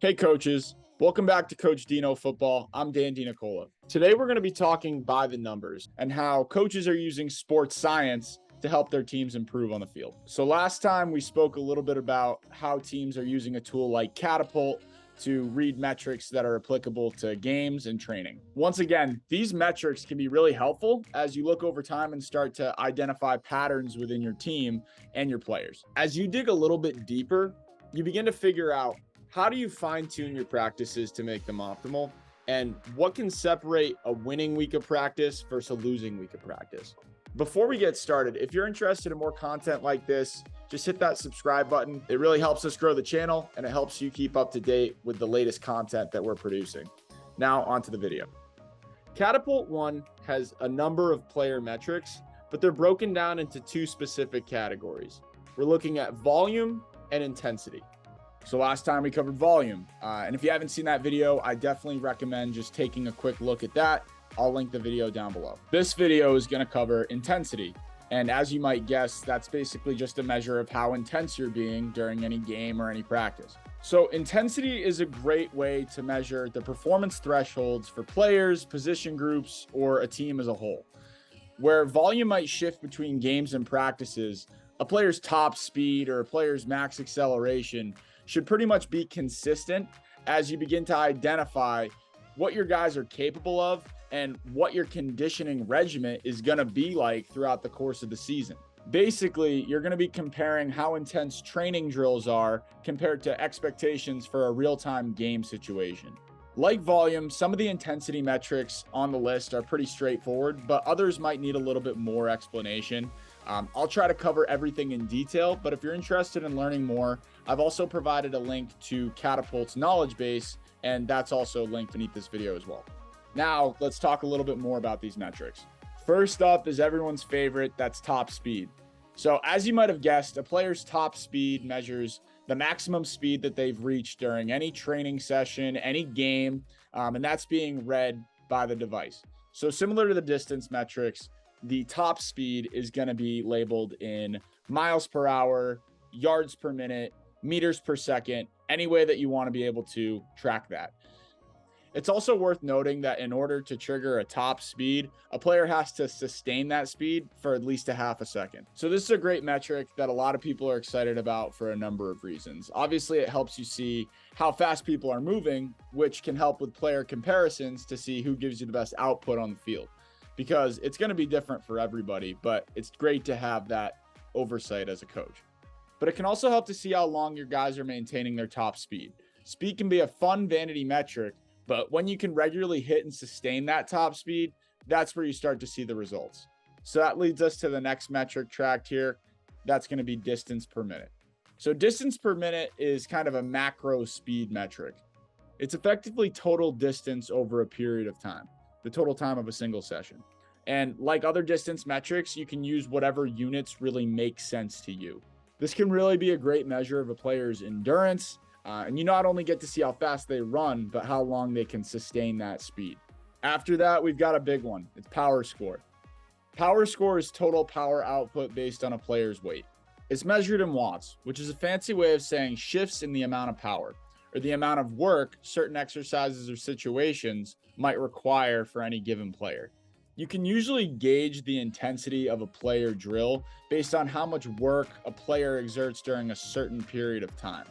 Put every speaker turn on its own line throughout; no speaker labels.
Hey coaches, welcome back to Coach Dino Football. I'm DiNicola. Today we're going to be talking by the numbers and how coaches are using sports science to help their teams improve on the field. So last time we spoke a little bit about how teams are using a tool like Catapult to read metrics that are applicable to games and training. Once again, these metrics can be really helpful as you look over time and start to identify patterns within your team and your players. As you dig a little bit deeper, you begin to figure out how do you fine-tune your practices to make them optimal? And what can separate a winning week of practice versus a losing week of practice? Before we get started, if you're interested in more content like this, just hit that subscribe button. It really helps us grow the channel and it helps you keep up to date with the latest content that we're producing. Now onto the video. Catapult One has a number of player metrics, but they're broken down into two specific categories. We're looking at volume and intensity. So last time we covered volume. And if you haven't seen that video, I definitely recommend just taking a quick look at that. I'll link the video down below. This video is going to cover intensity. And as you might guess, that's basically just a measure of how intense you're being during any game or any practice. So intensity is a great way to measure the performance thresholds for players, position groups, or a team as a whole. Where volume might shift between games and practices, a player's top speed or a player's max acceleration should pretty much be consistent as you begin to identify what your guys are capable of and what your conditioning regimen is going to be like throughout the course of the season. Basically, you're going to be comparing how intense training drills are compared to expectations for a real-time game situation. Like volume, some of the intensity metrics on the list are pretty straightforward, but others might need a little bit more explanation. I'll try to cover everything in detail, but if you're interested in learning more, I've also provided a link to Catapult's knowledge base, and that's also linked beneath this video as well. Now, let's talk a little bit more about these metrics. First up is everyone's favorite, that's top speed. So as you might have guessed, a player's top speed measures the maximum speed that they've reached during any training session, any game, and that's being read by the device. So similar to the distance metrics, the top speed is going to be labeled in miles per hour, yards per minute, meters per second, any way that you want to be able to track that. It's also worth noting that in order to trigger a top speed, a player has to sustain that speed for at least a half a second. So this is a great metric that a lot of people are excited about for a number of reasons. Obviously, it helps you see how fast people are moving, which can help with player comparisons to see who gives you the best output on the field. Because it's going to be different for everybody, but it's great to have that oversight as a coach. But it can also help to see how long your guys are maintaining their top speed. Speed can be a fun vanity metric, but when you can regularly hit and sustain that top speed, that's where you start to see the results. So that leads us to the next metric tracked here. That's going to be distance per minute. So distance per minute is kind of a macro speed metric. It's effectively total distance over a period of time, the total time of a single session. And like other distance metrics, you can use whatever units really make sense to you. This can really be a great measure of a player's endurance, and you not only get to see how fast they run, but how long they can sustain that speed. After that, we've got a big one. It's power score. Power score is total power output based on a player's weight. It's measured in watts, which is a fancy way of saying shifts in the amount of power, or the amount of work certain exercises or situations might require for any given player. You can usually gauge the intensity of a player drill based on how much work a player exerts during a certain period of time.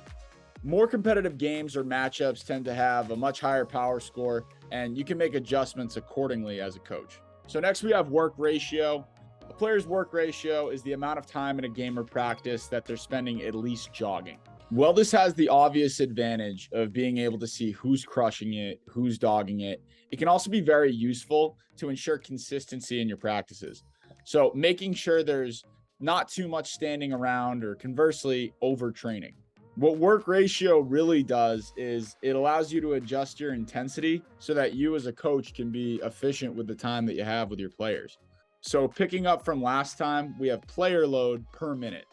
More competitive games or matchups tend to have a much higher power score, and you can make adjustments accordingly as a coach. So next we have work ratio. A player's work ratio is the amount of time in a game or practice that they're spending at least jogging. Well, this has the obvious advantage of being able to see who's crushing it, who's dogging it. It can also be very useful to ensure consistency in your practices. So making sure there's not too much standing around or conversely overtraining. What work ratio really does is it allows you to adjust your intensity so that you as a coach can be efficient with the time that you have with your players. So picking up from last time, we have player load per minute.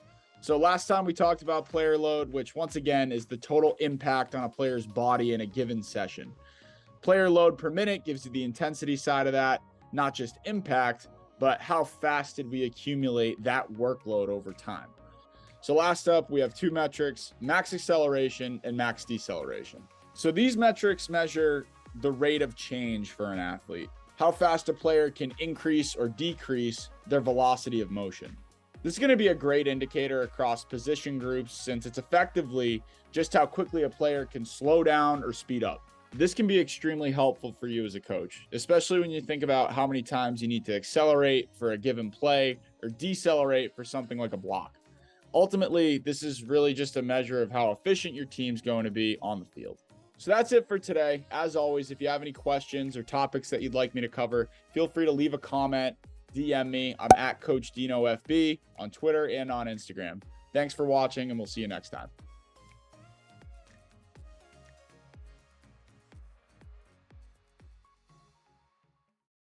So last time we talked about player load, which once again is the total impact on a player's body in a given session. Player load per minute gives you the intensity side of that, not just impact, but how fast did we accumulate that workload over time. So last up, we have two metrics, max acceleration and max deceleration. So these metrics measure the rate of change for an athlete, how fast a player can increase or decrease their velocity of motion. This is going to be a great indicator across position groups since it's effectively just how quickly a player can slow down or speed up. This can be extremely helpful for you as a coach, especially when you think about how many times you need to accelerate for a given play or decelerate for something like a block. Ultimately, this is really just a measure of how efficient your team's going to be on the field. So that's it for today. As always, if you have any questions or topics that you'd like me to cover, feel free to leave a comment, DM me. I'm at Coach Dino FB on Twitter and on Instagram. Thanks for watching, and we'll see you next time.